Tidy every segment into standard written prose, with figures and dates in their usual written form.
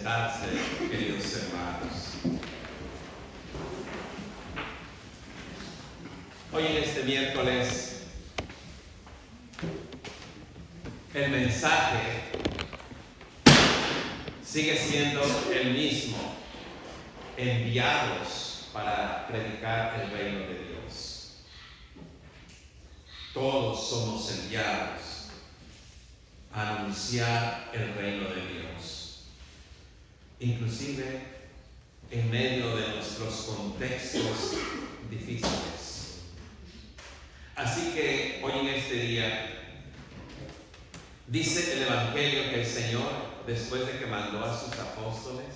Sentarse, queridos hermanos. Hoy en este miércoles, el mensaje sigue siendo el mismo: enviados para predicar el reino de Dios. Todos somos enviados a anunciar el reino de Dios, inclusive en medio de nuestros contextos difíciles. Así que hoy en este día dice el Evangelio que el Señor, después de que mandó a sus apóstoles,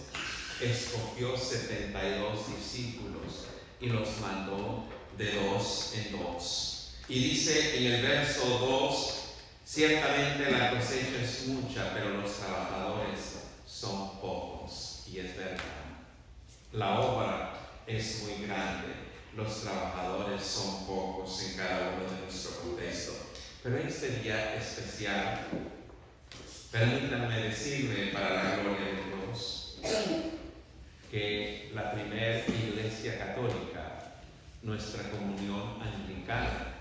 escogió 72 discípulos y los mandó de 2 en 2. Y dice en el verso 2: ciertamente la cosecha es mucha, pero los trabajadores son pocos. Y es verdad, la obra es muy grande, los trabajadores son pocos en cada uno de nuestro contexto. Pero en este día especial, permítanme decirle, para la gloria de Dios, que la primera iglesia católica, nuestra comunión anglicana,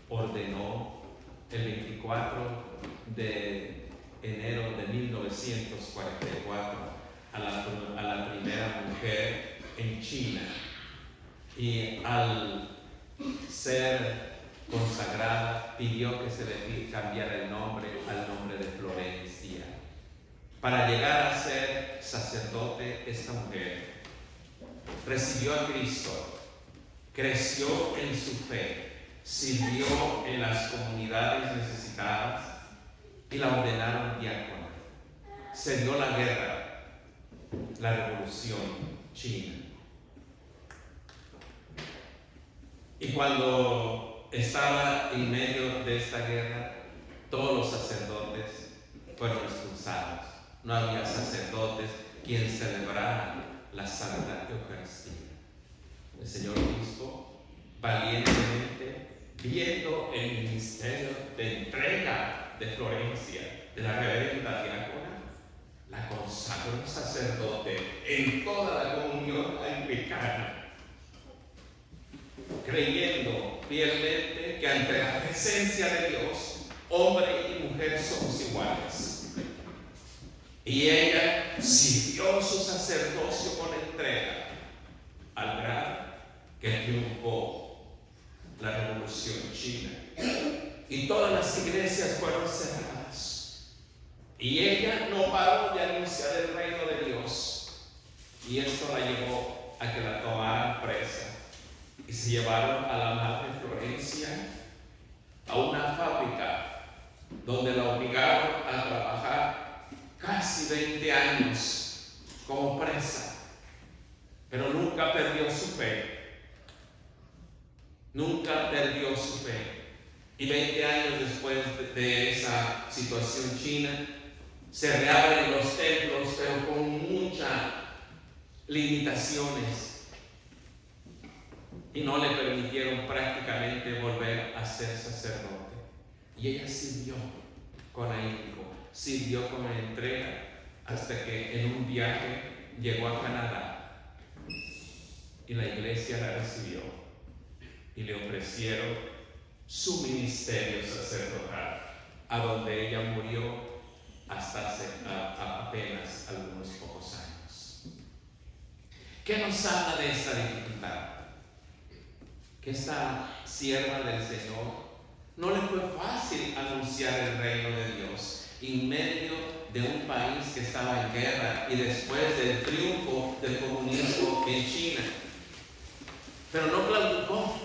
ordenó el 24 de enero de 1944 a la primera mujer en China, y al ser consagrada pidió que se le cambiara el nombre al nombre de Florencia. Para llegar a ser sacerdote, esta mujer recibió a Cristo, creció en su fe, sirvió en las comunidades necesitadas y la ordenaron diácona. Se dio la guerra, la revolución china. Y cuando estaba en medio de esta guerra, todos los sacerdotes fueron expulsados. No había sacerdotes quien celebrara la Santa Eucaristía. El Señor Obispo, valientemente, viendo el ministerio de entrega de Florencia, de la reverenda diácona, la consagró sacerdote en toda la comunión anglicana, creyendo fielmente que ante la presencia de Dios, hombre y mujer somos iguales. Y ella sirvió su sacerdocio con entrega, al grado que triunfó la revolución china y todas las iglesias fueron cerradas, y ella no paró de anunciar el reino de Dios. Y esto la llevó a que la tomaran presa y se llevaron a la madre Florencia a una fábrica donde la obligaron a trabajar casi 20 años como presa, pero nunca perdió su fe. Nunca perdió su fe. Y 20 años después de esa situación china, se reabren los templos, pero con muchas limitaciones, y no le permitieron prácticamente volver a ser sacerdote. Y ella sirvió con ahínco, sirvió con entrega, hasta que en un viaje llegó a Canadá y la iglesia la recibió y le ofrecieron su ministerio sacerdotal, a donde ella murió hasta hace apenas algunos pocos años. ¿Qué nos habla de esta dificultad? Que esta sierva del Señor no le fue fácil anunciar el reino de Dios en medio de un país que estaba en guerra y después del triunfo del comunismo en China. Pero no claudicó.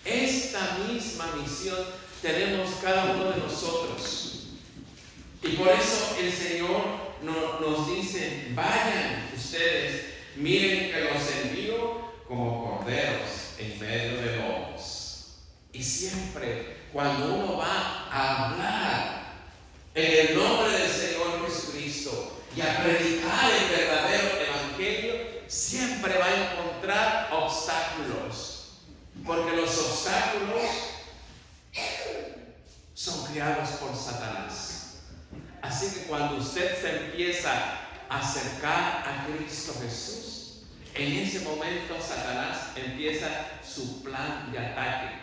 Esta misma misión tenemos cada uno de nosotros. Y por eso el Señor nos dice: vayan ustedes, miren que los envío como corderos en medio de lobos. Y siempre cuando uno va a hablar en el nombre del Señor Jesucristo y a predicar el verdadero evangelio, siempre va a encontrar obstáculos. Porque los obstáculos son creados por Satanás. Así Así que cuando usted se empieza a acercar a Cristo Jesús, en ese momento Satanás empieza su plan de ataque.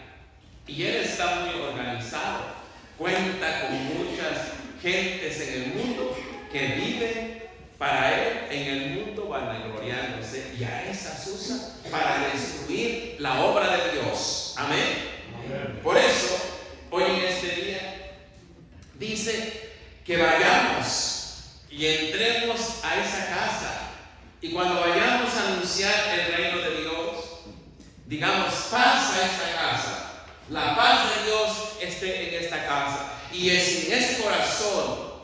Y él está muy organizado. Cuenta con muchas gentes en el mundo que viven para él en el mundo vanagloriándose, y a esas usa para destruir la obra de Dios. Amén. Amén. Por eso, hoy en este día, dice que vayamos y entremos a esa casa, y cuando vayamos a anunciar el reino de Dios, digamos: paz a esta casa, la paz de Dios esté en esta casa. Y si ese corazón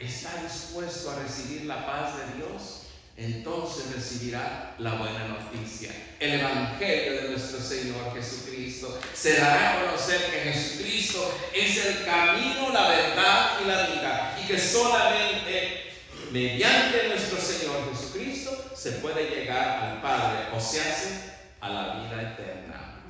está dispuesto a recibir la paz de Dios, entonces recibirá la buena noticia. El evangelio de nuestro Señor Jesucristo se dará a conocer que Jesucristo es el camino, la verdad y la vida, y que solamente mediante nuestro Señor Jesucristo se puede llegar al Padre, o se hace a la vida eterna.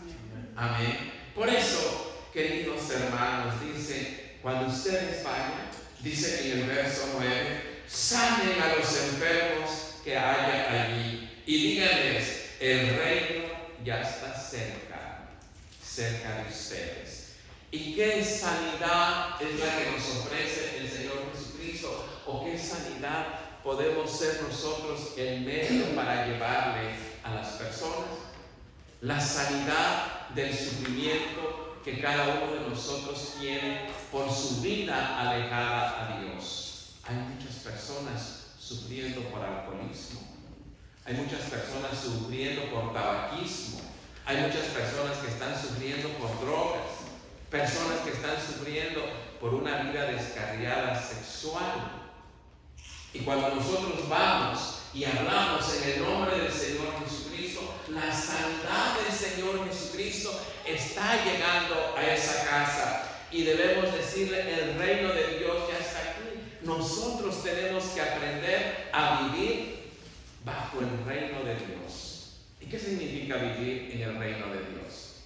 Amén. Por eso, queridos hermanos, dice: cuando ustedes vayan, dice en el verso 9, sanen a los enfermos que haya allí y díganles: el reino ya está cerca de ustedes. ¿Y qué sanidad es la que nos ofrece el Señor Jesucristo? ¿O qué sanidad podemos ser nosotros el medio para llevarle a las personas? La sanidad del sufrimiento que cada uno de nosotros tiene por su vida alejada a Dios. Hay muchas personas sufriendo por alcoholismo, hay muchas personas sufriendo por tabaquismo, hay muchas personas que están sufriendo por drogas, personas que están sufriendo por una vida descarriada sexual. Y cuando nosotros vamos y hablamos en el nombre del Señor Jesucristo, la sanidad del Señor Jesucristo está llegando a esa casa, y debemos decirle: el reino de Dios ya está aquí. Nosotros tenemos que aprender a vivir bajo el reino de Dios. ¿Y qué significa vivir en el reino de Dios?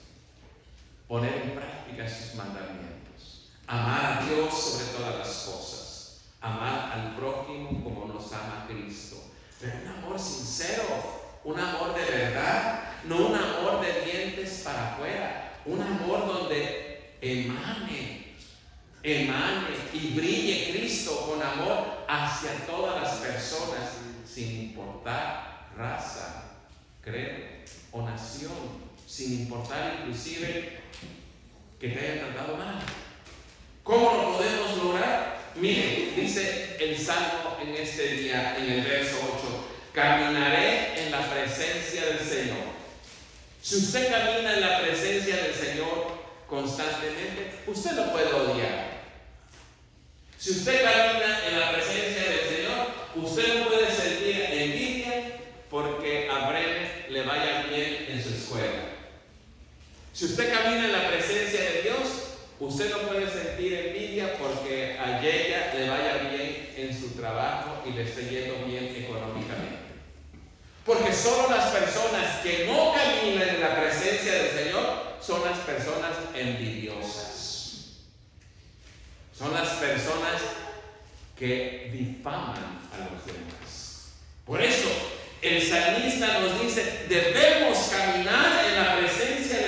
Poner en práctica sus mandamientos, amar a Dios sobre todas las cosas, amar al prójimo como nos ama Cristo, pero un amor sincero, un amor de verdad, no un amor de dientes para afuera, un amor donde emane y brille Cristo con amor hacia todas las personas, sin importar raza, credo o nación, sin importar inclusive que te hayan tratado mal. ¿Cómo lo podemos lograr? Mire, dice el Salmo en este día, en el verso 8: caminaré en la presencia del Señor. Si usted camina en la presencia del Señor constantemente, usted no puede odiar. Si usted camina en la presencia del Señor, usted no puede sentir envidia porque a Brené le vaya bien en su escuela. Si usted camina en la presencia de Dios, usted no puede sentir envidia porque a ella le vaya bien en su trabajo y le esté yendo bien económicamente. Porque solo las personas que no caminan en la presencia del Señor son las personas envidiosas. Son las personas que difaman a los demás. Por eso el salmista nos dice: debemos caminar en la presencia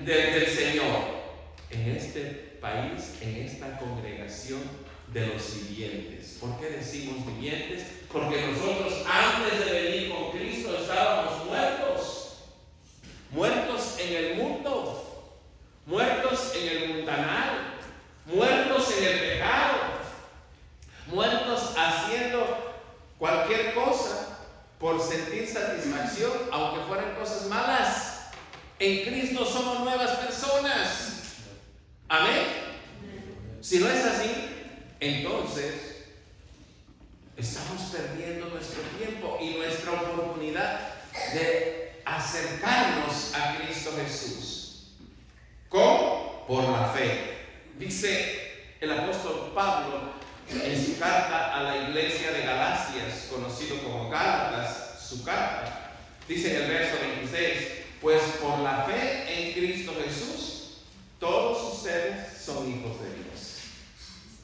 del Señor, en este país, en esta congregación de los vivientes. ¿Por qué decimos vivientes? Porque nosotros antes de venir con Cristo estábamos muertos en el mundo, muertos en el mundanal, muertos en el pecado, muertos haciendo cualquier cosa por sentir satisfacción, aunque fueran cosas malas. En Cristo somos nuevas personas. Amén. Si no es así, entonces estamos perdiendo nuestro tiempo y nuestra oportunidad de acercarnos a Cristo Jesús. ¿Cómo? Por la fe. Dice el apóstol Pablo en su carta a la iglesia de Galacias, conocido como Gálatas, su carta, dice en el verso 26: pues por la fe en Cristo Jesús, todos ustedes son hijos de Dios.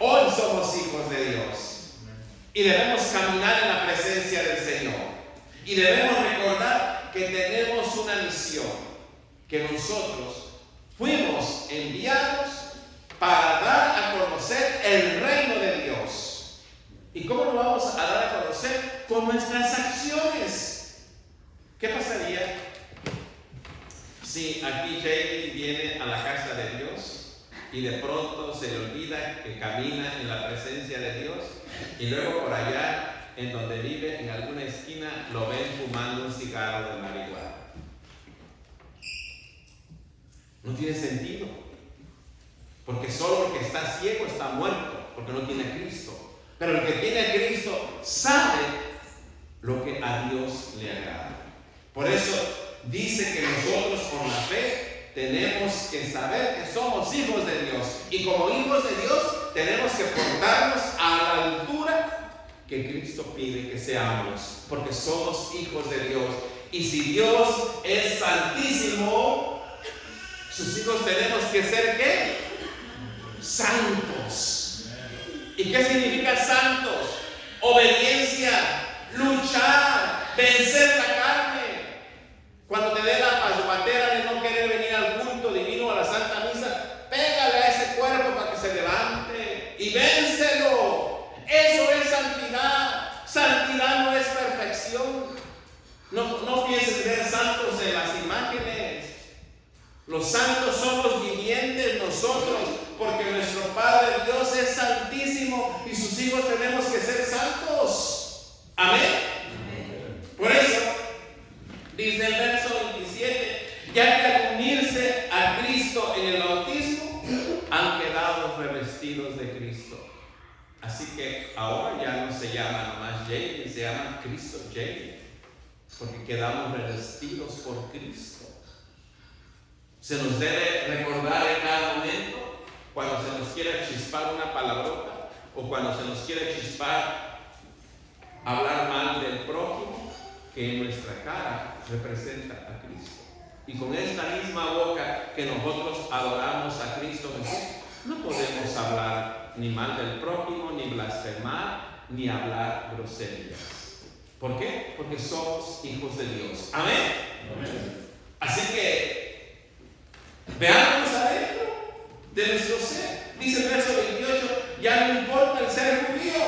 Hoy somos hijos de Dios y debemos caminar en la presencia del Señor. Y debemos recordar que tenemos una misión, que nosotros fuimos enviados para dar a conocer el reino de Dios. ¿Y cómo lo vamos a dar a conocer? Con nuestras acciones. ¿Qué pasaría si aquí Jamie viene a la casa de Dios y de pronto se le olvida que camina en la presencia de Dios y luego por allá en donde vive, en alguna esquina, lo ven fumando un cigarro de marihuana? No tiene sentido, porque solo el que está ciego está muerto, porque no tiene a Cristo. Pero el que tiene a Cristo sabe lo que a Dios le agrada. Por eso dice que nosotros con la fe tenemos que saber que somos hijos de Dios. Y como hijos de Dios tenemos que portarnos a la altura que Cristo pide que seamos, porque somos hijos de Dios. Y si Dios es santísimo, sus hijos tenemos que ser ¿qué? Santos. ¿Y qué significa santos? Obediencia, luchar, vencer la carne. Cuando te dé la pasmatera de no querer venir al culto divino, a la Santa Misa, pégale a ese cuerpo para que se levante y vénselo. Eso es santidad. Santidad no es perfección. No pienses ver santos en las imágenes. Los santos somos vivientes nosotros, porque nuestro Padre Dios es santísimo y sus hijos tenemos que ser santos. Amén. Por eso dice el verso 27, ya que al unirse a Cristo en el bautismo, han quedado revestidos de Cristo. Así que ahora ya no se llama nomás Jamie, se llama Cristo Jamie, porque quedamos revestidos por Cristo. Se nos debe recordar en cada momento, cuando se nos quiere chispar una palabrota, o cuando se nos quiere chispar hablar mal del prójimo, que en nuestra cara representa a Cristo. Y con esta misma boca que nosotros adoramos a Cristo Jesús, no podemos hablar ni mal del prójimo, ni blasfemar, ni hablar groserías. ¿Por qué? Porque somos hijos de Dios. Amén. Amén. Así que veamos adentro de nuestro ser. Dice el verso 28, ya no importa el ser judío,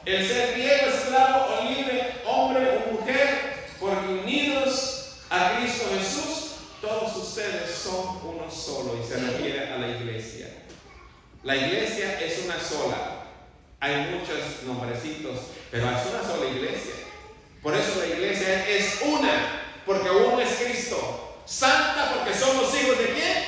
el ser griego, esclavo o libre, hombre o mujer, porque unidos a Cristo Jesús, todos ustedes son uno solo. Y se refiere a la iglesia. La iglesia es una sola. Hay muchos nombrecitos, pero es una sola iglesia. Por eso la iglesia es una, porque uno es Cristo. Santa, porque somos hijos de ¿quién?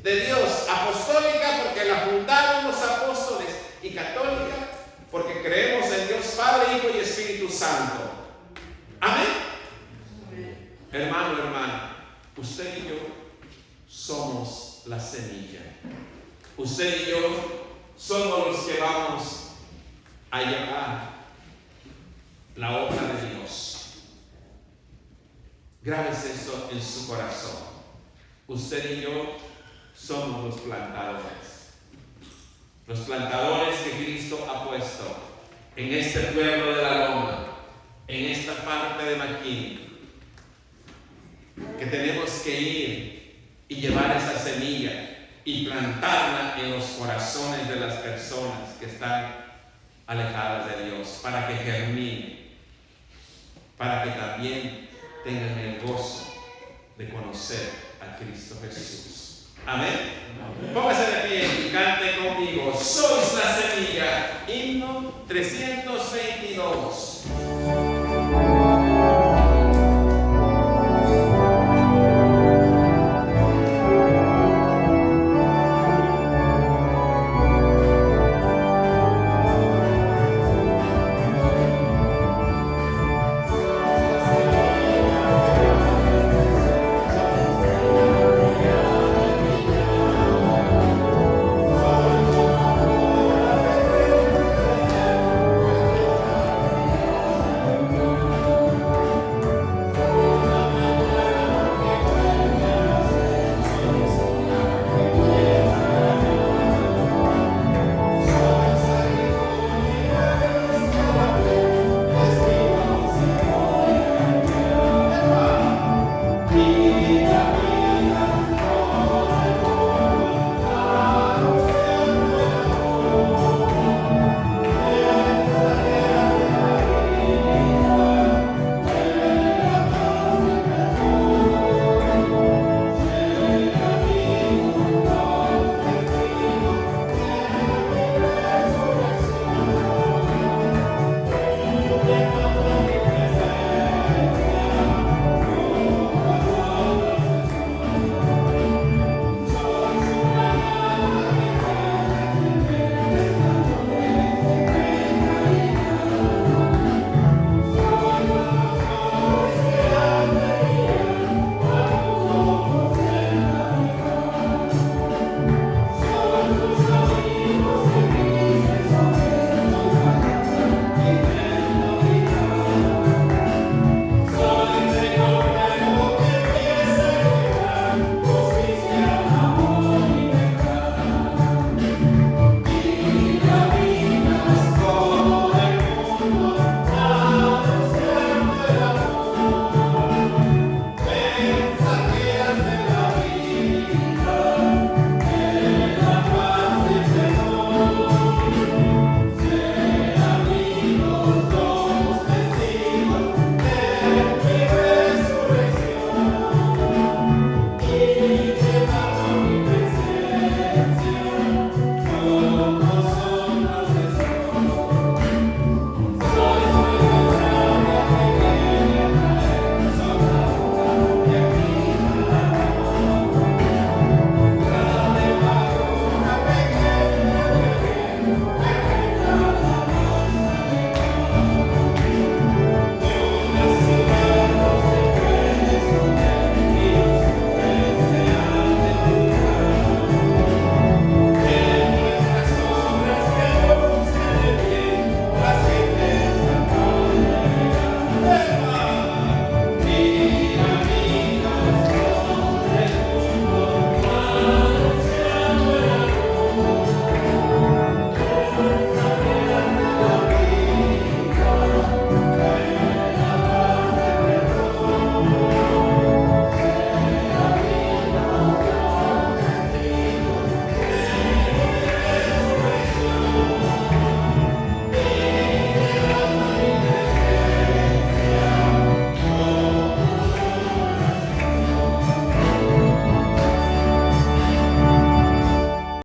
De Dios. Apostólica, porque la fundaron los apóstoles. Y católica, porque creemos en Dios Padre, Hijo y Espíritu Santo. Amén. Hermano, hermana, usted y yo somos la semilla. Usted y yo somos los que vamos a llevar la obra de Dios. Grábese esto en su corazón. Usted y yo somos los plantadores. Los plantadores que Cristo ha puesto en este pueblo de la Loma, en esta parte de Maquín, que tenemos que ir y llevar esa semilla y plantarla en los corazones de las personas que están alejadas de Dios, para que germine, para que también tengan el gozo de conocer a Cristo Jesús. Amén. Póngase de pie y cante conmigo. Sois la semilla. Himno 322.